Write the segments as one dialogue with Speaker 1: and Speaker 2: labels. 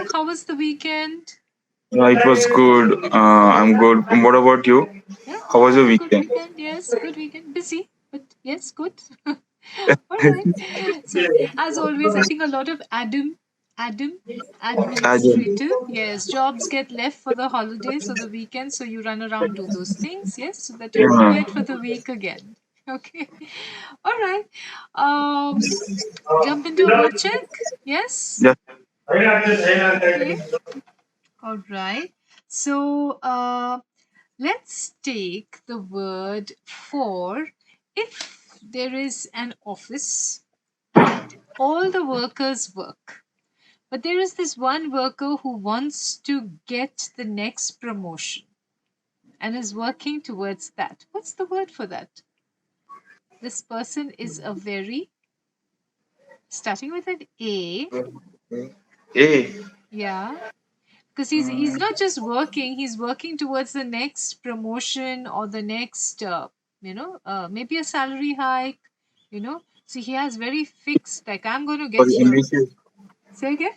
Speaker 1: you? How was the weekend?
Speaker 2: Yeah, it was good. I'm good. What about you?
Speaker 1: Yeah,
Speaker 2: How was
Speaker 1: had
Speaker 2: your
Speaker 1: a good
Speaker 2: weekend?
Speaker 1: weekend. Yes, good weekend. Busy, but yes, good. All right. So, as always, I think a lot of Adam,
Speaker 2: I just,
Speaker 1: administrative. Yes, jobs get left for the holidays or the weekend, so you run around do those things. Yes, so that you're
Speaker 2: yeah,
Speaker 1: prepared for the week again. Okay. All right. Um, jump into a word check. Yes.
Speaker 2: just
Speaker 1: Okay. All right. So, let's take the word for if there is an office and all the workers work. But there is this one worker who wants to get the next promotion and is working towards that. What's the word for that? This person is a very, starting with an A,
Speaker 2: hey.
Speaker 1: yeah, because he's not just working, he's working towards the next promotion or the next maybe a salary hike, so he has very fixed, like, I'm going to get
Speaker 2: Sorry,
Speaker 1: here.
Speaker 2: ambitious.
Speaker 1: Say again.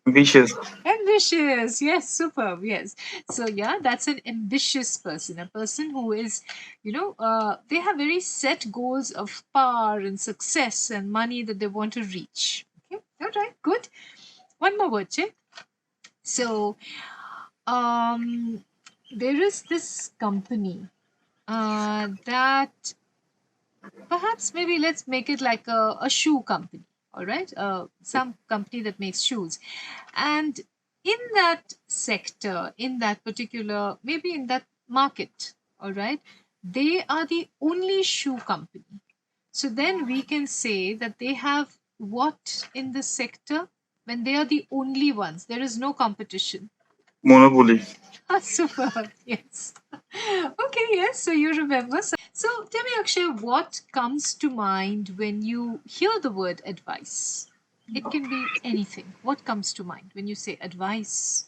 Speaker 2: Ambitious.
Speaker 1: Ambitious, yes, superb, yes. So yeah, that's an ambitious person, a person who is, they have very set goals of power and success and money that they want to reach. Okay, all right, good. One more word check. So um there is this company that perhaps, maybe let's make it like a shoe company. All right, some company that makes shoes, and in that sector, in that particular, maybe in that market, all right, they are the only shoe company. So then we can say that they have what in the sector, when they are the only ones, there is no competition.
Speaker 2: Monopoly.
Speaker 1: Ah, super. Yes. Okay, yes. So you remember. So tell me, Akshay, what comes to mind when you hear the word advice? It can be anything. What comes to mind when you say advice?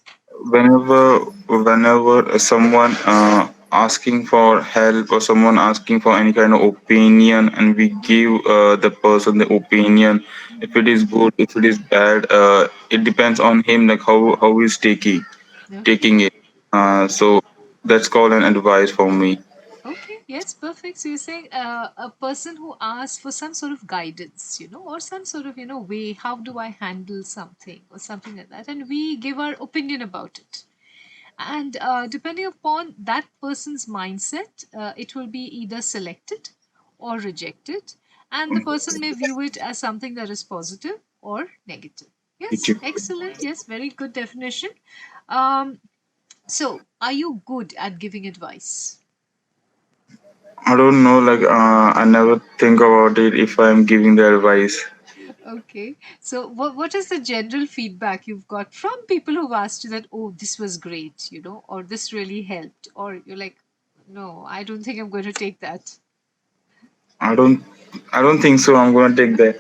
Speaker 2: Whenever someone asking for help or someone asking for any kind of opinion, and we give the person the opinion, if it is good, if it is bad, it depends on him, like how he's
Speaker 1: Okay.
Speaker 2: taking it. So that's called an advice for me.
Speaker 1: Okay, yes, perfect. So you're saying a person who asks for some sort of guidance, or some sort of, way, how do I handle something or something like that? And we give our opinion about it. And depending upon that person's mindset, it will be either selected or rejected. And the person may view it as something that is positive or negative.
Speaker 2: Thank
Speaker 1: Yes,
Speaker 2: you.
Speaker 1: excellent. Yes, very good definition. Um, so, are you good at giving advice?
Speaker 2: I don't know, like I never think about it if I'm giving the advice.
Speaker 1: Okay. So, what is the general feedback you've got from people who've asked you that, oh, this was great, or this really helped, or you're like, no, I don't think I'm going to take that.
Speaker 2: I don't I don't think so. I'm gonna take that.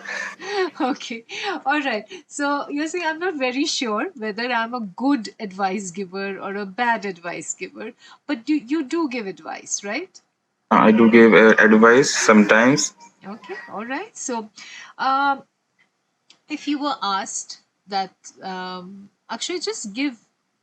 Speaker 1: Okay. All right. So you're saying I'm not very sure whether I'm a good advice giver or a bad advice giver, but you do give advice, right?
Speaker 2: I do give advice sometimes.
Speaker 1: Okay. All right. So, um, if you were asked that, actually, just give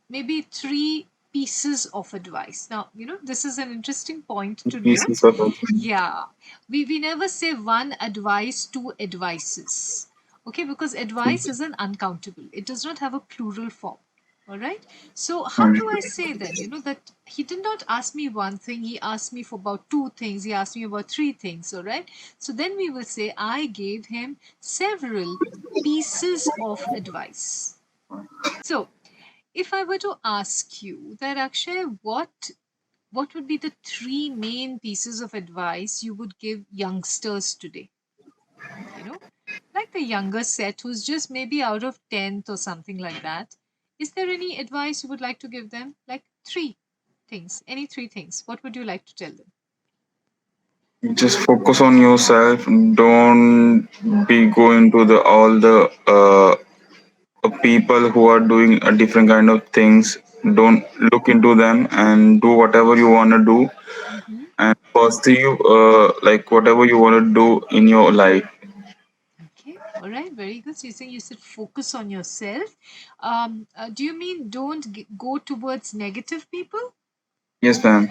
Speaker 1: maybe three pieces of advice. Now, this is an interesting point to
Speaker 2: Pieces
Speaker 1: note.
Speaker 2: of advice.
Speaker 1: Yeah, we never say one advice, two advices. Okay, because advice is an uncountable. It does not have a plural form. All right. So how
Speaker 2: Um,
Speaker 1: do I say then? That he did not ask me one thing. He asked me for about two things. He asked me about three things. All right. So then we will say I gave him several pieces of advice. So if I were to ask you that, Akshay, what would be the three main pieces of advice you would give youngsters today? You know, like the younger set who's just maybe out of 10th or something like that. Is there any advice you would like to give them? Like three things, any three things. What would you like to tell them?
Speaker 2: just focus on yourself. Don't be going to the all the people who are doing a different kind of things. Don't look into them and do whatever you want to do,
Speaker 1: Mm-hmm.
Speaker 2: and pursue like whatever you want to do in your life.
Speaker 1: Okay. All right, very good. So you're saying you said focus on yourself. Do you mean don't go towards negative people?
Speaker 2: Yes, ma'am.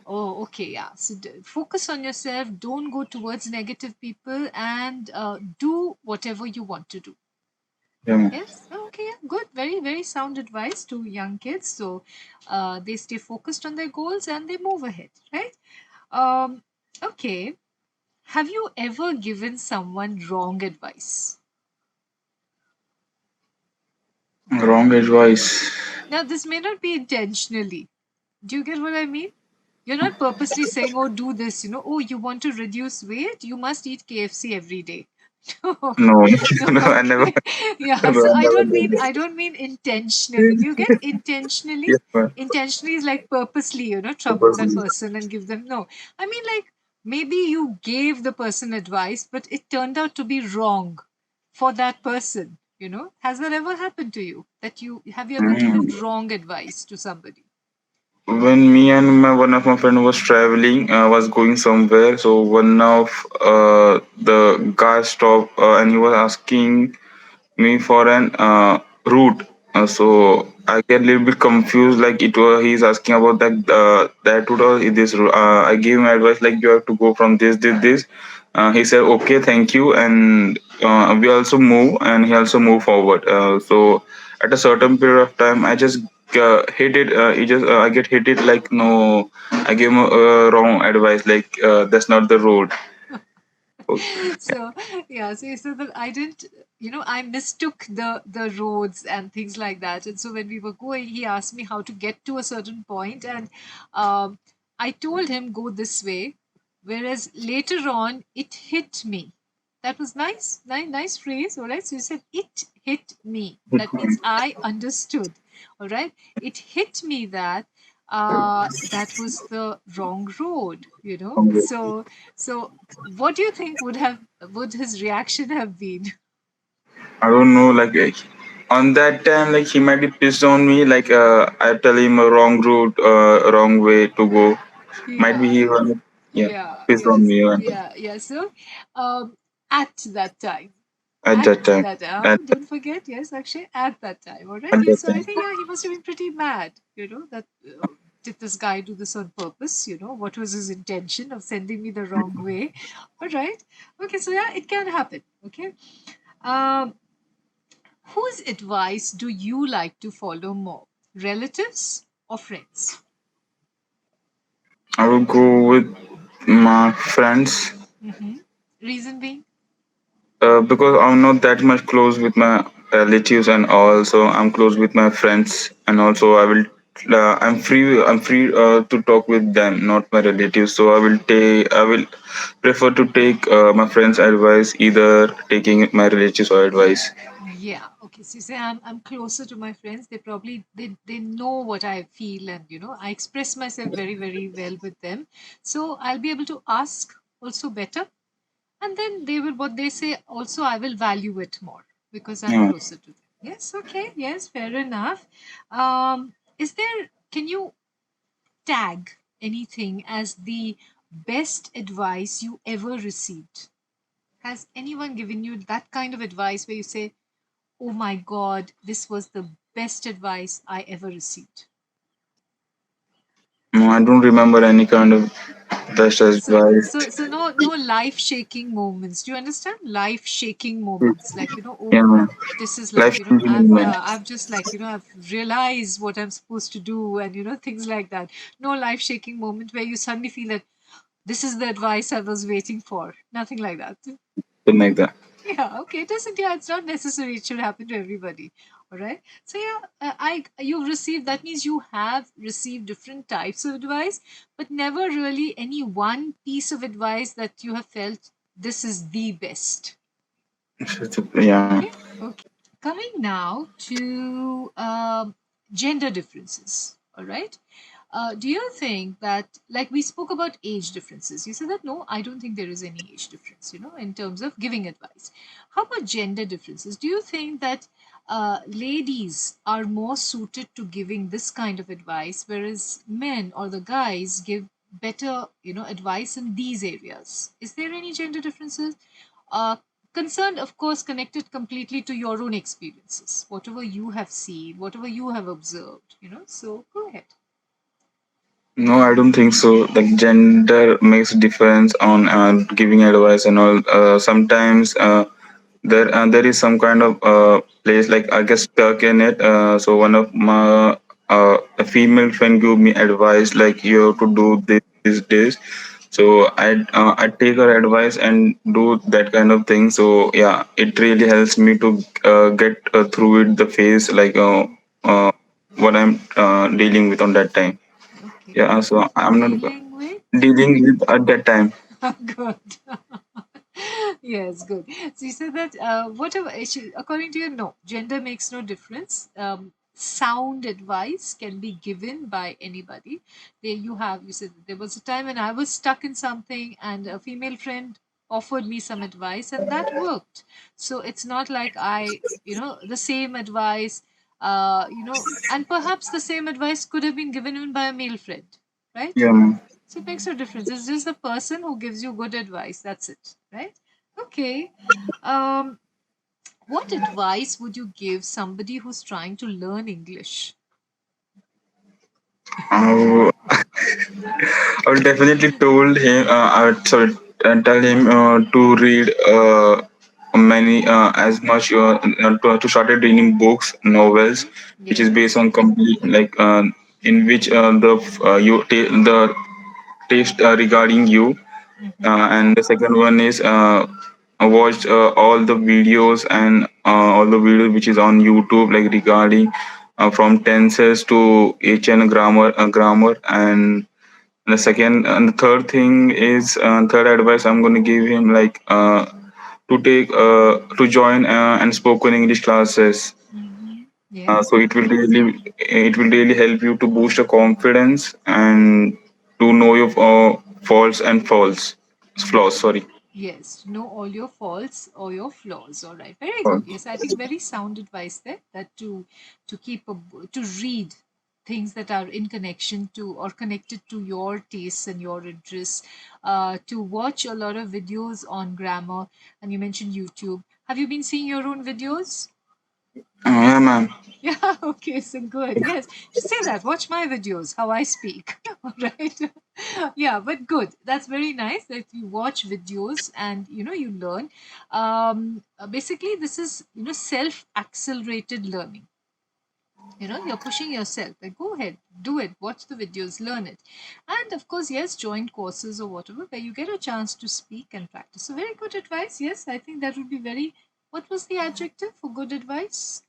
Speaker 1: Oh, okay, yeah. So focus on yourself. Don't go towards negative people, and do whatever you want to do.
Speaker 2: Yeah, ma'am.
Speaker 1: Yes. Okay. Yeah. Good. Very, very sound advice to young kids. So they stay focused on their goals and they move ahead, right? Um, okay. Have you ever given someone wrong advice?
Speaker 2: Wrong advice.
Speaker 1: Now, this may not be intentionally. Do you get what I mean? You're not purposely saying, oh, do this, oh, you want to reduce weight? You must eat KFC every day. No,
Speaker 2: No,
Speaker 1: no,
Speaker 2: no, I never,
Speaker 1: okay. Yeah,
Speaker 2: no,
Speaker 1: so
Speaker 2: I
Speaker 1: I
Speaker 2: never
Speaker 1: don't
Speaker 2: done
Speaker 1: mean
Speaker 2: this.
Speaker 1: I don't mean intentionally. Do you get intentionally?
Speaker 2: Yes, ma'am.
Speaker 1: Intentionally is like purposely, trouble that
Speaker 2: Purposely.
Speaker 1: person and give them no. I mean like maybe you gave the person advice, but it turned out to be wrong for that person. Has that ever happened to you? That you have you ever given
Speaker 2: Mm.
Speaker 1: wrong advice to somebody?
Speaker 2: When me and my one of my friend was traveling, was going somewhere. So one of the guy stopped and he was asking me for an route. So I get a little bit confused. Like it was, he's asking about that route or this route. I gave him advice like you have to go from this. He said okay, thank you, and we also move, and he also moved forward. So at a certain period of time, I just hit it. He just I get hit it like no, I gave him wrong advice. Like that's not the road. So,
Speaker 1: So yeah, so you said that I didn't, I mistook the roads and things like that. And so when we were going, he asked me how to get to a certain point, and um, I told him go this way. Whereas later on, it hit me. That was nice, nice, nice phrase. All right. So you said it hit me. That means I understood. All right. It hit me that that was the wrong road. So what do you think would his reaction have been?
Speaker 2: I don't know, like on that time, like he might be pissed on me, like I tell him a wrong route, wrong way to go. Might be
Speaker 1: Yeah,
Speaker 2: he was, yeah,
Speaker 1: yeah,
Speaker 2: pissed on
Speaker 1: yes,
Speaker 2: me
Speaker 1: yeah, yeah. So, um, at that time,
Speaker 2: at
Speaker 1: at
Speaker 2: that time.
Speaker 1: that
Speaker 2: At,
Speaker 1: don't forget, yes, actually, at that time, all right.
Speaker 2: at
Speaker 1: Yeah,
Speaker 2: that
Speaker 1: so I
Speaker 2: time.
Speaker 1: think yeah, he must have been pretty mad. That did this guy do this on purpose? What was his intention of sending me the wrong way? All right. Okay, so yeah, it can happen. Okay. Um, whose advice do you like to follow more? Relatives or friends?
Speaker 2: I will go with my friends
Speaker 1: Mm-hmm. Reason being?
Speaker 2: because I'm not that much close with my relatives and all. So I'm close with my friends, and also I will. I'm free. I'm free to talk with them, not my relatives. So I will take. I will prefer to take my friends' advice, either taking my relatives' or advice.
Speaker 1: Yeah. Okay. So you say I'm closer to my friends. They probably they know what I feel, and I express myself very very well with them. So I'll be able to ask also better, and then they will what they say also I will value it more because I'm
Speaker 2: Yeah.
Speaker 1: closer to them. Yes. Okay. Yes. Fair enough. Is there? Can you tag anything as the best advice you ever received? Has anyone given you that kind of advice where you say, oh my God, this was the best advice I ever received?
Speaker 2: No, I don't remember any kind of best
Speaker 1: So,
Speaker 2: advice.
Speaker 1: so no life shaking moments. Do you understand? Life shaking moments. Like,
Speaker 2: Yeah,
Speaker 1: oh,
Speaker 2: man.
Speaker 1: this is like,
Speaker 2: Life changing moment.
Speaker 1: I've just like, I've realized what I'm supposed to do and, things like that. No life shaking moment where you suddenly feel that this is the advice I was waiting for. Nothing like that.
Speaker 2: Something like that.
Speaker 1: Yeah, okay. It doesn't, yeah, it's not necessary. It should happen to everybody. All right. So yeah, you've received, that means you have received different types of advice, but never really any one piece of advice that you have felt this is the best.
Speaker 2: Yeah.
Speaker 1: Okay. Okay. Coming now to gender differences. All right. Do you think that, like we spoke about age differences, you said that no, I don't think there is any age difference, in terms of giving advice. How about gender differences? Do you think that ladies are more suited to giving this kind of advice, whereas men or the guys give better, advice in these areas? Is there any gender differences? Uh, Concerned, of course, connected completely to your own experiences, whatever you have seen, whatever you have observed, So go ahead.
Speaker 2: No, I don't think so. Like gender makes difference on giving advice and all. Sometimes there is some kind of place like I get stuck in it. So one of my a female friend gave me advice like you have to do this. So I take her advice and do that kind of thing. So yeah, it really helps me to get through it the phase like what I'm dealing with on that time.
Speaker 1: Okay,
Speaker 2: Yeah, so I'm not
Speaker 1: dealing with.
Speaker 2: dealing with at that time.
Speaker 1: Good. Yes, good. So you said that whatever, according to you, no, gender makes no difference. Sound advice can be given by anybody. You said that there was a time when I was stuck in something and a female friend offered me some advice and that worked. So it's not like the same advice, and perhaps the same advice could have been given even by a male friend, right?
Speaker 2: Yeah, ma'am.
Speaker 1: So it makes no difference. It's just the person who gives you good advice. That's it, right? Okay. Um, what advice would you give somebody who's trying to learn English?
Speaker 2: I I will definitely told him. Tell him to read many as much to started reading books, novels, which is based
Speaker 1: Yes.
Speaker 2: on complete like in which the taste regarding you.
Speaker 1: Mm-hmm.
Speaker 2: And the second one is watch all the videos and all the videos which is on YouTube, like regarding from tenses to grammar. And the second and the third thing is third advice I'm going to give him like to join and spoken English classes.
Speaker 1: Mm-hmm. Yes.
Speaker 2: So it will really help you to boost your confidence and to know your faults and flaws. Sorry.
Speaker 1: Yes, know all your faults or your flaws. All right, very good.
Speaker 2: Faults.
Speaker 1: Yes, I think very sound advice there. That to read things that are in connection to or connected to your tastes and your interests. To watch a lot of videos on grammar, and you mentioned YouTube. Have you been seeing your own videos?
Speaker 2: Yeah, ma'am.
Speaker 1: Yeah, okay, so good. Yes, just say that. Watch my videos, how I speak. All right. Yeah, but good. That's very nice that you watch videos and you learn. Basically, this is self-accelerated learning. You're pushing yourself. Like, go ahead, do it, watch the videos, learn it. And of course, yes, join courses or whatever where you get a chance to speak and practice. So, very good advice. Yes, I think that would be very. What was the adjective for good advice?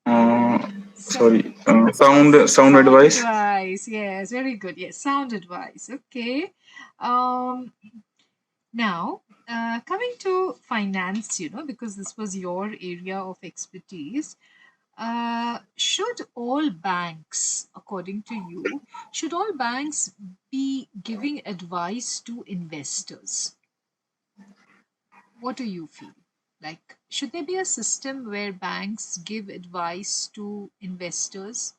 Speaker 2: Uh,
Speaker 1: So,
Speaker 2: Sorry. Sound
Speaker 1: sound
Speaker 2: advice.
Speaker 1: advice. Yes, very good. Yes, sound advice. Okay. Um, Now, coming to finance, because this was your area of expertise, should all banks, according to you, should all banks be giving advice to investors? What do you feel? Like, should there be a system where banks give advice to investors?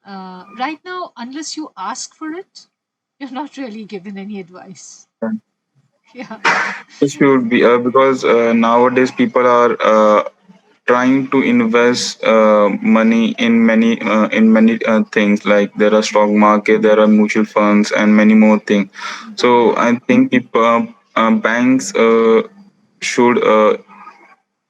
Speaker 1: Right now, unless you ask for it, you're not really given any advice. Yeah.
Speaker 2: It should be because nowadays people are trying to invest money in many things, like there are stock market, there are mutual funds and many more things.
Speaker 1: Mhm.
Speaker 2: So I think people, banks should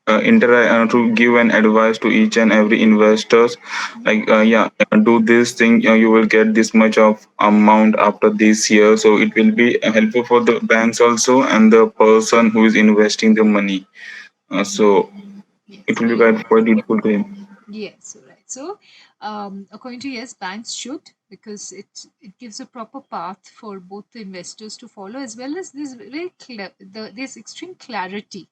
Speaker 2: to give an advice to each and every investors, like yeah, do this thing, you will get this much of amount after this year. So it will be helpful for the banks also and the person who is investing the money. So it
Speaker 1: Yes,
Speaker 2: will be
Speaker 1: very
Speaker 2: quite useful to him.
Speaker 1: yes, all right. So, according to yes, banks should because it gives a proper path for both the investors to follow as well as there's extreme clarity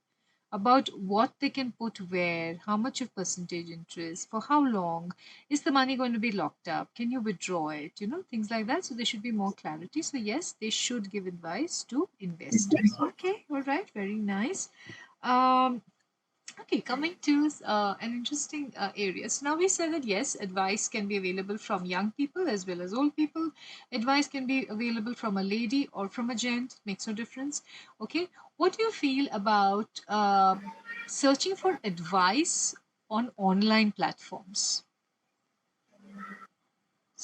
Speaker 1: about what they can put where, how much of percentage interest, for how long, is the money going to be locked up, can you withdraw it, things like that. So there should be more clarity. So yes, they should give advice to investors. Okay, all right, very nice. Um, Okay, coming to an interesting area. So now we said that yes, advice can be available from young people as well as old people. Advice can be available from a lady or from a gent, makes no difference. Okay, what do you feel about searching for advice on online platforms?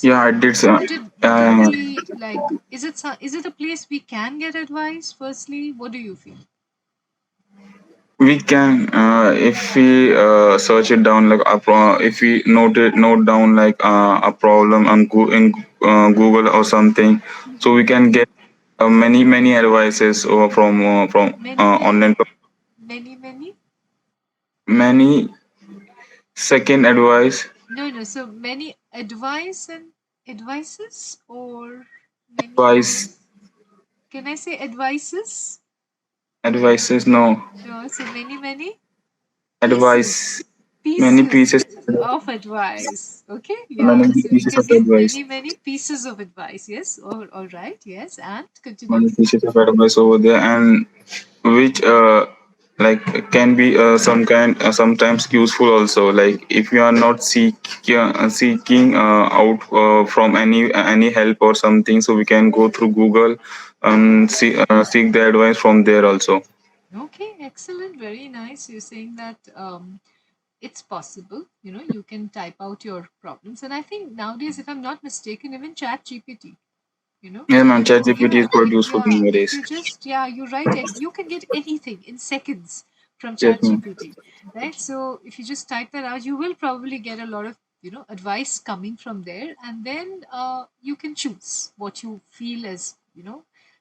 Speaker 2: Yeah, I
Speaker 1: So
Speaker 2: did.
Speaker 1: would it be like, is it a place we can get advice? Firstly, what do you feel?
Speaker 2: We can, if we search it down, like if we note down like a problem on in Google or something, so we can get many advices or from
Speaker 1: Many,
Speaker 2: online,
Speaker 1: many, many.
Speaker 2: many second advice.
Speaker 1: No, no. So many advice and advices or many.
Speaker 2: Advice,
Speaker 1: Can I say advices?
Speaker 2: advices, no,
Speaker 1: No. So many
Speaker 2: advice,
Speaker 1: pieces,
Speaker 2: many
Speaker 1: pieces
Speaker 2: pieces,
Speaker 1: of advice. Okay. Yeah.
Speaker 2: many
Speaker 1: So you
Speaker 2: pieces
Speaker 1: can
Speaker 2: of
Speaker 1: get
Speaker 2: advice,
Speaker 1: many pieces of advice. Yes. All right. Yes. And
Speaker 2: many
Speaker 1: continue.
Speaker 2: pieces of advice over there, and which like can be sometimes useful also, like if you are not seeking out from any help or something, so we can go through Google and seek the advice from there also.
Speaker 1: Okay. Excellent. Very nice. You're saying that it's possible. You can type out your problems, and I think nowadays, if I'm not mistaken, even Chat GPT. you know
Speaker 2: Yeah, man, ChatGPT is
Speaker 1: yeah
Speaker 2: quite useful
Speaker 1: yeah if
Speaker 2: nowadays.
Speaker 1: you just yeah you write it, you can get anything in seconds from
Speaker 2: Yes,
Speaker 1: Chat
Speaker 2: ma'am.
Speaker 1: GPT, right? So if you just type that out, you will probably get a lot of advice coming from there, and then you can choose what you feel is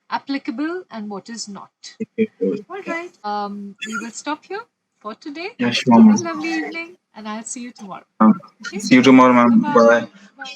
Speaker 1: applicable and what is not. All right, we will stop here for today.
Speaker 2: Yeah, sure,
Speaker 1: Have
Speaker 2: ma'am.
Speaker 1: a lovely evening, and I'll see you tomorrow. Okay,
Speaker 2: See you tomorrow,
Speaker 1: bye
Speaker 2: ma'am.
Speaker 1: bye.
Speaker 2: Bye.
Speaker 1: Bye.